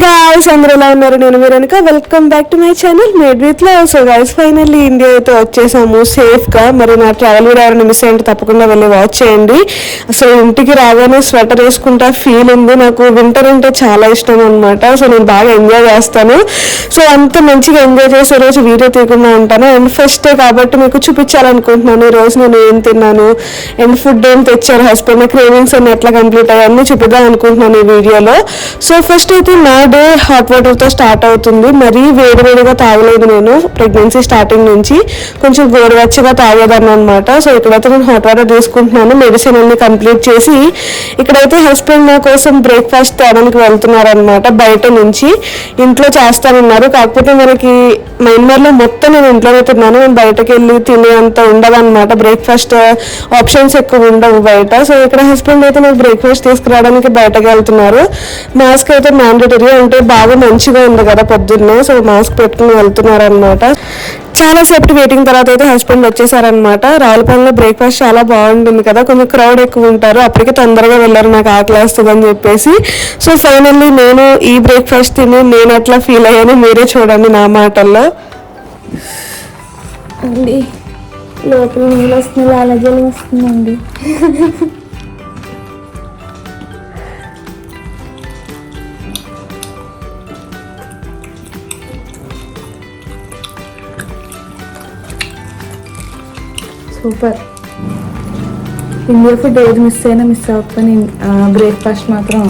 Guys అందరూ ఎలా ఉన్నారు నేను మీరనుక welcome back to my channel made with love so guys finally India అయితే వచ్చేసాము సేఫ్ గా మరి నా ట్రావెల్ వీడియో ఎవరైనా మిస్ అయ్యింటే తప్పకుండా వెళ్ళి వాచ్ చేయండి అసలు ఇంటికి రాగానే స్వెటర్ వేసుకుంటా ఫీల్ ఉంది నాకు వింటర్ అంటే చాలా ఇష్టం అన్నమాట సో నేను బాగా ఎంజాయ్ చేస్తాను సో అంత మంచిగా ఎంజాయ్ చేసే రోజు వీడియో తీయకుండా ఉంటాను అండ్ ఫస్ట్ డే కాబట్టి మీకు చూపించాలనుకుంటున్నాను ఈ రోజు నేను ఏం తిన్నాను అండ్ ఫుడ్ ఏం తెచ్చారు హస్బెండ్ క్రేవింగ్స్ అన్ని ఎట్లా కంప్లీట్ అయ్యాన్ని చూపిద్దాం అనుకుంటున్నాను ఈ వీడియోలో సో ఫస్ట్ అయితే నా డే హాట్ వాటర్తో స్టార్ట్ అవుతుంది మరీ వేడివేడిగా తాగలేదు నేను ప్రెగ్నెన్సీ స్టార్టింగ్ నుంచి కొంచెం గోరువెచ్చగా తాగేదాన్ని అనమాట సో ఇక్కడైతే నేను హాట్ వాటర్ తీసుకుంటున్నాను మెడిసిన్ అన్ని కంప్లీట్ చేసి ఇక్కడైతే హస్బెండ్ నా కోసం బ్రేక్ఫాస్ట్ తేడానికి వెళ్తున్నారనమాట బయట నుంచి ఇంట్లో చేస్తానన్నారు కాకపోతే మనకి మైన్మర్లో మొత్తం నేను ఇంట్లోనే తిన్నాను నేను బయటకు వెళ్ళి తినేంత ఉండదు అనమాట బ్రేక్ఫాస్ట్ ఆప్షన్స్ ఎక్కువ ఉండవు బయట సో ఇక్కడ హస్బెండ్ అయితే నాకు బ్రేక్ఫాస్ట్ తీసుకురావడానికి బయటకు వెళ్తున్నారు మాస్క్ అయితే మ్యాండేటరీ అంటే బాగా మంచిగా ఉంది కదా పొద్దున్నే సో మాస్క్ పెట్టుకుని వెళ్తున్నారు అనమాట చాలాసేపు వెయిటింగ్ తర్వాత అయితే హస్బెండ్ వచ్చేసారనమాట రావులపాలెంలో బ్రేక్ఫాస్ట్ చాలా బాగుంటుంది కదా కొంచెం క్రౌడ్ ఎక్కువ ఉంటారు అప్పటికే తొందరగా వెళ్ళారు నాకు ఆకలి వస్తుందని చెప్పేసి సో ఫైనల్లీ నేను ఈ బ్రేక్ఫాస్ట్ తిని నేను ఎట్లా ఫీల్ అయ్యానో మీరే చూడండి నా మాటల్లో అండి లోపల నీళ్ళు వస్తుంది అలజలు వస్తుందండి సూపర్ ఇండియా ఫుడ్ ఏది మిస్ అయినా మిస్ అవ్వకపోయినా బ్రేక్ఫాస్ట్ మాత్రం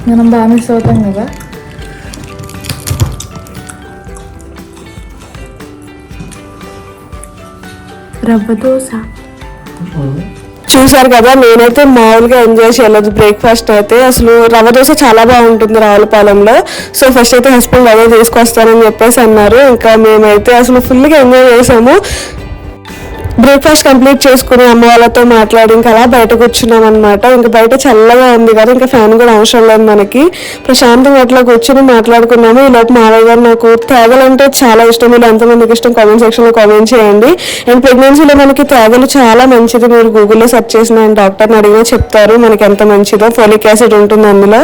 మనం బాగా మిస్ అవుతాం కదా రవ్వ దోశ చూసారు కదా నేనైతే మామూలుగా ఎంజాయ్ చేయలేదు బ్రేక్ఫాస్ట్ అయితే అసలు రవ్వ దోశ చాలా బాగుంటుంది రావులపాలెంలో సో ఫస్ట్ అయితే హస్బెండ్ అదే తీసుకొస్తానని చెప్పేసి అన్నారు ఇంకా మేమైతే అసలు ఫుల్గా ఎంజాయ్ చేసాము బ్రేక్ఫాస్ట్ కంప్లీట్ చేసుకుని అమ్మ వాళ్ళతో మాట్లాడి ఇంకా అలా బయట కూర్చున్నాం అనమాట ఇంకా బయట చల్లగా ఉంది కదా ఇంకా ఫ్యాన్ కూడా అవసరం లేదు మనకి ప్రశాంతంగా అట్లా కూర్చుని మాట్లాడుకున్నాము ఈలోపు మావయ్య గారు నాకు తేగలంటే చాలా ఇష్టం మీరు ఎంతమందికి ఇష్టం కామెంట్ సెక్షన్లో కామెంట్ చేయండి అండ్ ప్రెగ్నెన్సీలో మనకి తేగలు చాలా మంచిది మీరు గూగుల్లో సెర్చ్ చేసిన డాక్టర్ని అడిగినా చెప్తారు మనకి ఎంత మంచిదో ఫోలిక్ యాసిడ్ ఉంటుంది అందులో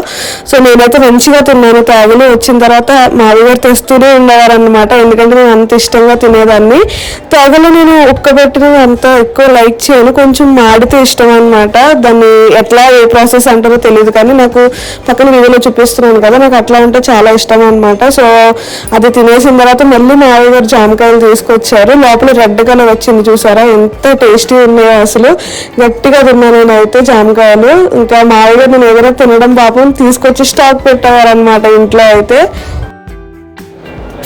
సో నేనైతే మంచిగా తిన్నాను తేగలు వచ్చిన తర్వాత మావయ్య గారు తెస్తూనే ఉండేవారు అనమాట ఎందుకంటే నేను అంత ఇష్టంగా తినేదాన్ని తేగలు నేను ఉక్కబెట్టిన అంత ఎక్కువ లైక్ చేయను కొంచెం మాడితే ఇష్టం అనమాట దాన్ని ఎట్లా ఏ ప్రాసెస్ అంటారో తెలియదు కానీ నాకు పక్కన వీడియోలో చూపిస్తున్నాను కదా నాకు అట్లా అంటే చాలా ఇష్టం అనమాట సో అది తినేసిన తర్వాత మళ్ళీ మావయ్య గారు జామకాయలు తీసుకొచ్చారు లోపల రెడ్ కలర్ వచ్చింది చూసారా ఎంత టేస్టీ ఉన్నాయో అసలు గట్టిగా తిన్నాను నేనైతే జామకాయలు ఇంకా మావయ్య గారు నేను ఏదైనా తినడం పాపం తీసుకొచ్చి స్టాక్ పెట్టేవారు అనమాట ఇంట్లో అయితే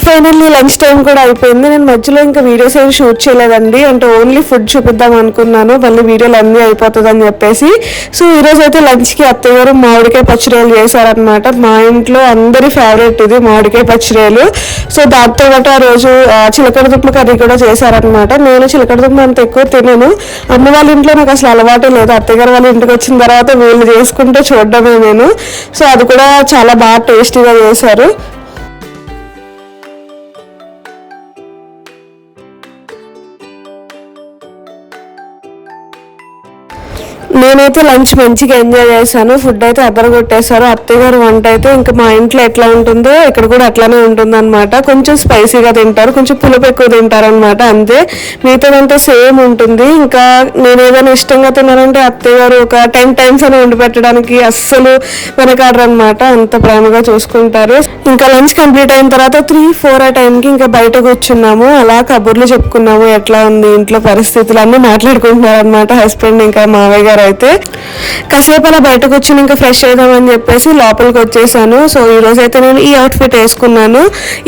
ఫైనల్లీ లంచ్ టైం కూడా అయిపోయింది నేను మధ్యలో ఇంకా వీడియోస్ ఏమి షూట్ చేయలేదండి అంటే ఓన్లీ ఫుడ్ చూపిద్దాం అనుకున్నాను మళ్ళీ వీడియోలు అన్నీ అయిపోతుందని చెప్పేసి సో ఈరోజు అయితే లంచ్కి అత్తయ్య గారు మామిడికాయ పచ్చిరేలు చేశారనమాట మా ఇంట్లో అందరి ఫేవరెట్ ఇది మామిడికాయ పచ్చిరేలు సో దాంతో పాటు ఆ రోజు చిలకడ దుంప కర్రీ కూడా చేశారనమాట నేను చిలకడ దుంప అంత ఎక్కువ తినను అమ్మ వాళ్ళ ఇంట్లో నాకు అసలు అలవాటే లేదు అత్తయ్య గారు వాళ్ళ ఇంటికి వచ్చిన తర్వాత వీళ్ళు చేసుకుంటే చూడడమే నేను సో అది కూడా చాలా బాగా టేస్టీగా చేశారు నేనైతే లంచ్ మంచిగా ఎంజాయ్ చేశాను ఫుడ్ అయితే అదరగొట్టేశారు అత్తయ్య గారు వంట అయితే ఇంకా మా ఇంట్లో ఎట్లా ఉంటుందో ఇక్కడ కూడా అట్లానే ఉంటుంది అనమాట కొంచెం స్పైసీగా తింటారు కొంచెం పులుపు ఎక్కువ తింటారు అనమాట అంతే మిగతాదంతా సేమ్ ఉంటుంది ఇంకా నేను ఏదైనా ఇష్టంగా తిన్నానంటే అత్తయ్య గారు ఒక 10 times అని వండి పెట్టడానికి అస్సలు వెనకాడరు అనమాట అంత ప్రేమగా చూసుకుంటారు ఇంకా లంచ్ కంప్లీట్ అయిన తర్వాత 3-4 ఆ టైంకి ఇంకా బయట కూర్చున్నాము అలా కబుర్లు చెప్పుకున్నాము ఎట్లా ఉంది ఇంట్లో పరిస్థితులు అన్నీ మాట్లాడుకుంటున్నారు అనమాట హస్బెండ్ ఇంకా మావయ్య గారు అయితే కాసేపు అలా బయటకు వచ్చి ఇంకా ఫ్రెష్ అవుదామని చెప్పేసి లోపలికి వచ్చేసాను సో ఈ రోజు అయితే నేను ఈ అవుట్ఫిట్ వేసుకున్నాను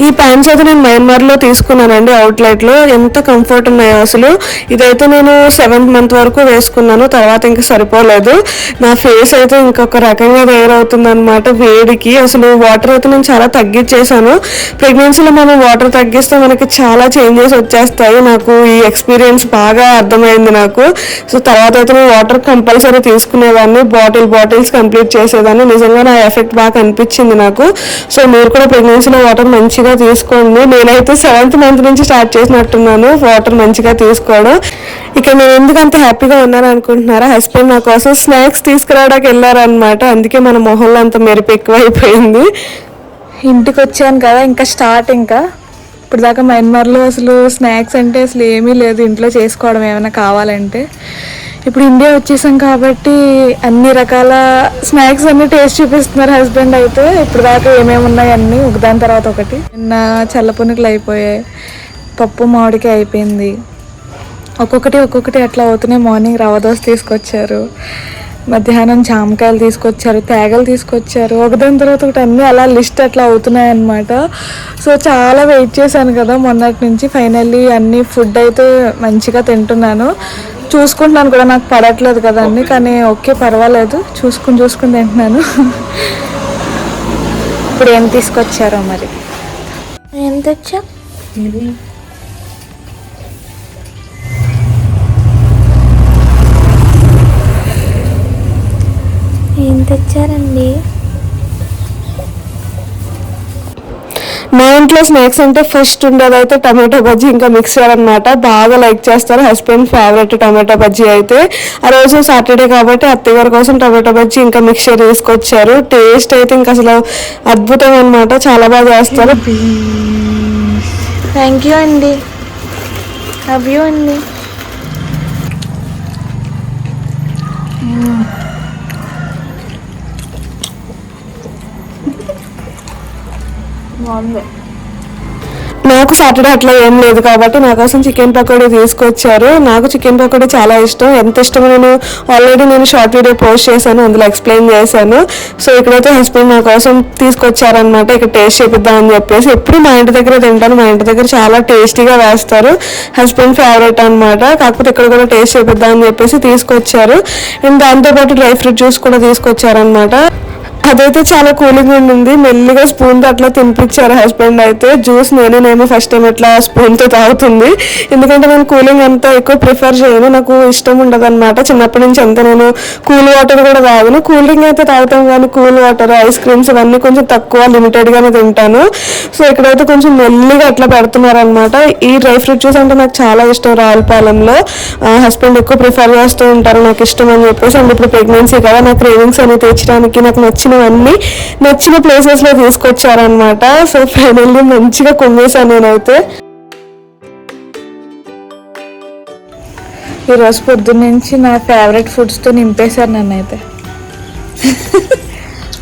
ఈ ప్యాంట్స్ అయితే నేను మయన్మార్లో తీసుకున్నానండి అవుట్లెట్లో ఎంత కంఫర్ట్ ఉన్నాయో అసలు ఇదైతే నేను 7th month వరకు వేసుకున్నాను తర్వాత ఇంకా సరిపోలేదు నా ఫేస్ అయితే ఇంకొక రకంగా తయారవుతుంది అనమాట వేడికి అసలు వాటర్ అయితే నేను చాలా తగ్గించేసాను ప్రెగ్నెన్సీలో మనం వాటర్ తగ్గిస్తే మనకి చాలా చేంజెస్ వచ్చేస్తాయి నాకు ఈ ఎక్స్పీరియన్స్ బాగా అర్థమైంది నాకు సో తర్వాత అయితే నేను వాటర్ కంపల్సరీ తీసుకునేదాన్ని బాటిల్స్ కంప్లీట్ చేసేదాన్ని నిజంగా నా ఎఫెక్ట్ బాగా అనిపించింది నాకు సో మీరు కూడా ప్రెగ్నెన్సీలో వాటర్ మంచిగా తీసుకోండి నేనైతే 7th month నుంచి స్టార్ట్ చేసినట్టున్నాను వాటర్ మంచిగా తీసుకోవడం ఇక నేను ఎందుకు అంత హ్యాపీగా ఉన్నాను అనుకుంటున్నారా హస్బెండ్ నా కోసం స్నాక్స్ తీసుకురావడానికి వెళ్ళారనమాట అందుకే మన మొహంలో అంత మెరుపు ఎక్కువ అయిపోయింది ఇంటికి వచ్చాను కదా, ఇంకా స్టార్ట్. ఇంకా ఇప్పుడు దాకా మయన్మార్లో అసలు స్నాక్స్ అంటే అసలు ఏమీ లేదు, ఇంట్లో చేసుకోవడం ఏమైనా కావాలంటే. ఇప్పుడు ఇండియా వచ్చేసాం కాబట్టి అన్ని రకాల స్నాక్స్ అన్ని టేస్ట్ చూపిస్తున్నారు హస్బెండ్ అయితే. ఇప్పుడు దాకా ఏమేమి ఉన్నాయి అన్నీ ఒకదాని తర్వాత ఒకటి. నిన్న చల్లపునుకులు అయిపోయాయి, పప్పు మామిడికాయ అయిపోయింది, ఒక్కొక్కటి అట్లా అవుతున్నాయి. మార్నింగ్ రవ్వ దోశ తీసుకొచ్చారు, మధ్యాహ్నం జామకాయలు తీసుకొచ్చారు, తేగలు తీసుకొచ్చారు, ఒకదాని తర్వాత ఒకటి అన్నీ అలా లిస్ట్ అట్లా అవుతున్నాయి అన్నమాట. సో చాలా వెయిట్ చేశాను కదా మొన్నటి నుంచి. ఫైనల్లీ అన్ని ఫుడ్ అయితే మంచిగా తింటున్నాను, చూసుకుంటున్నాను కూడా. నాకు పడట్లేదు కదా అన్నీ, కానీ ఓకే పర్వాలేదు, చూసుకుని తింటున్నాను. ఇప్పుడు ఏం తీసుకొచ్చారో మరి. ఏం తెచ్చా? ఏం తెచ్చారండి? మా ఇంట్లో స్నాక్స్ అంటే ఫస్ట్ ఉండేది అయితే టమాటో బజ్జీ ఇంకా మిక్సర్ అనమాట. బాగా లైక్ చేస్తారు, హస్బెండ్ ఫేవరెట్ టమాటో బజ్జీ అయితే. ఆ రోజు సాటర్డే కాబట్టి అత్తయ్య గారి కోసం టమాటో బజ్జీ ఇంకా మిక్సర్ తీసుకొచ్చారు. టేస్ట్ అయితే ఇంకా అసలు అద్భుతం అనమాట, చాలా బాగా చేస్తారు. థ్యాంక్ యూ అండి, లవ్ యూ అండి. నాకు సాటర్డే అట్లా ఏం లేదు కాబట్టి నా కోసం చికెన్ పకోడీ తీసుకొచ్చారు. నాకు చికెన్ పకోడీ చాలా ఇష్టం, ఎంత ఇష్టమో నేను షార్ట్ వీడియో పోస్ట్ చేశాను, అందులో ఎక్స్ప్లెయిన్ చేశాను. సో ఇక్కడైతే హస్బెండ్ నా కోసం తీసుకొచ్చారనమాట, ఇక్కడ టేస్ట్ చేపిద్దామని చెప్పేసి. ఎప్పుడు మా ఇంటి దగ్గర తింటాను, మా ఇంటి దగ్గర చాలా టేస్టీగా వేస్తారు, హస్బెండ్ ఫేవరెట్ అనమాట. కాకపోతే ఇక్కడ కూడా టేస్ట్ చేపిద్దామని చెప్పేసి తీసుకొచ్చారు. అండ్ దాంతోపాటు డ్రై ఫ్రూట్ జ్యూస్ కూడా తీసుకొచ్చారనమాట. అదైతే చాలా కూలింగ్ ఉండింది, మెల్లిగా స్పూన్తో అట్లా తినిపించారు హస్బెండ్ అయితే. జ్యూస్ నేనేమో ఫస్ట్ టైం ఇట్లా స్పూన్తో తాగుతుంది, ఎందుకంటే నేను కూలింగ్ అంతా ఎక్కువ ప్రిఫర్ చేయను, నాకు ఇష్టం ఉండదు అనమాట. చిన్నప్పటి నుంచి అంతా నేను కూల్ వాటర్ కూడా తాగను, కూల్ డ్రింక్ అయితే తాగుతాం కానీ కూల్ వాటర్, ఐస్ క్రీమ్స్ ఇవన్నీ కొంచెం తక్కువ లిమిటెడ్గానే తింటాను. సో ఇక్కడైతే కొంచెం మెల్లిగా అట్లా పెడుతున్నారు అనమాట. ఈ డ్రై ఫ్రూట్ జ్యూస్ అంటే నాకు చాలా ఇష్టం, రావులపాలెంలో హస్బెండ్ ఎక్కువ ప్రిఫర్ చేస్తూ ఉంటారు, నాకు ఇష్టం అని చెప్పేసి. అండ్ ఇప్పుడు ప్రెగ్నెన్సీ కదా, నాకు క్రేవింగ్స్ అనేవి తెచ్చడానికి నాకు నచ్చిన ప్లేసెస్ లో తీసుకొచ్చారనమాట. సో ఫైనల్లీ మంచిగా కొమ్మేశాను నేనైతే. ఈరోజు పొద్దున్న నుంచి నా ఫేవరెట్ ఫుడ్స్తో నింపేశారు నన్నైతే.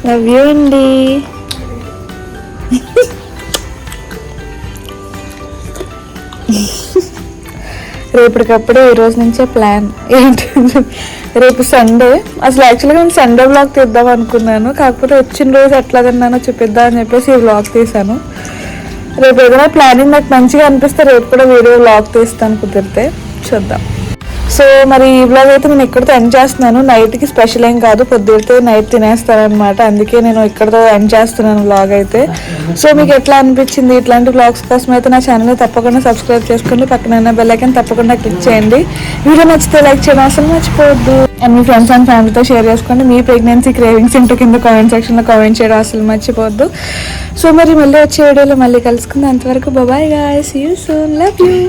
లవ్ యూ అండి. రేపటికప్పుడే ఈ రోజు నుంచే ప్లాన్ ఏంటి, రేపు సండే. అసలు యాక్చువల్గా నేను సండే వ్లాగ్ తీద్దాం అనుకున్నాను, కాకపోతే వచ్చిన రోజు ఎట్లా తిన్నానో చూపిద్దాం అని చెప్పేసి ఈ వ్లాగ్ తీసాను. రేపు ఏదైనా ప్లానింగ్ నాకు మంచిగా అనిపిస్తే రేపు కూడా వీడియో వ్లాగ్ తీస్తాను, కుదిరితే చూద్దాం. సో మరి ఈ వ్లాగ్ అయితే నేను ఇక్కడితో ఎండ్ చేస్తున్నాను. నైట్కి స్పెషల్ ఏం కాదు, పొద్దుడితే నైట్ తినేస్తాను అనమాట, అందుకే నేను ఇక్కడితో ఎండ్ చేస్తున్నాను వ్లాగ్ అయితే. సో మీకు ఎట్లా అనిపించింది? ఇట్లాంటి వ్లాగ్స్ కోసం అయితే నా ఛానల్ తప్పకుండా సబ్స్క్రైబ్ చేసుకోండి, పక్కన బెల్ ఐకాన్ తప్పకుండా క్లిక్ చేయండి. వీడియో నచ్చితే లైక్ చేయడం అసలు మర్చిపోవద్దు. అండ్ మీ ఫ్రెండ్స్ అండ్ ఫ్యామిలీతో షేర్ చేసుకోండి. మీ ప్రెగ్నెన్సీ క్రేవింగ్స్ ఇంటూ కింద కామెంట్ సెక్షన్లో కామెంట్ చేయడం అసలు మర్చిపోవద్దు. సో మరి మళ్ళీ వచ్చే వీడియోలో మళ్ళీ కలుసుకుందాం. అంతవరకు bye guys, see you soon, love you.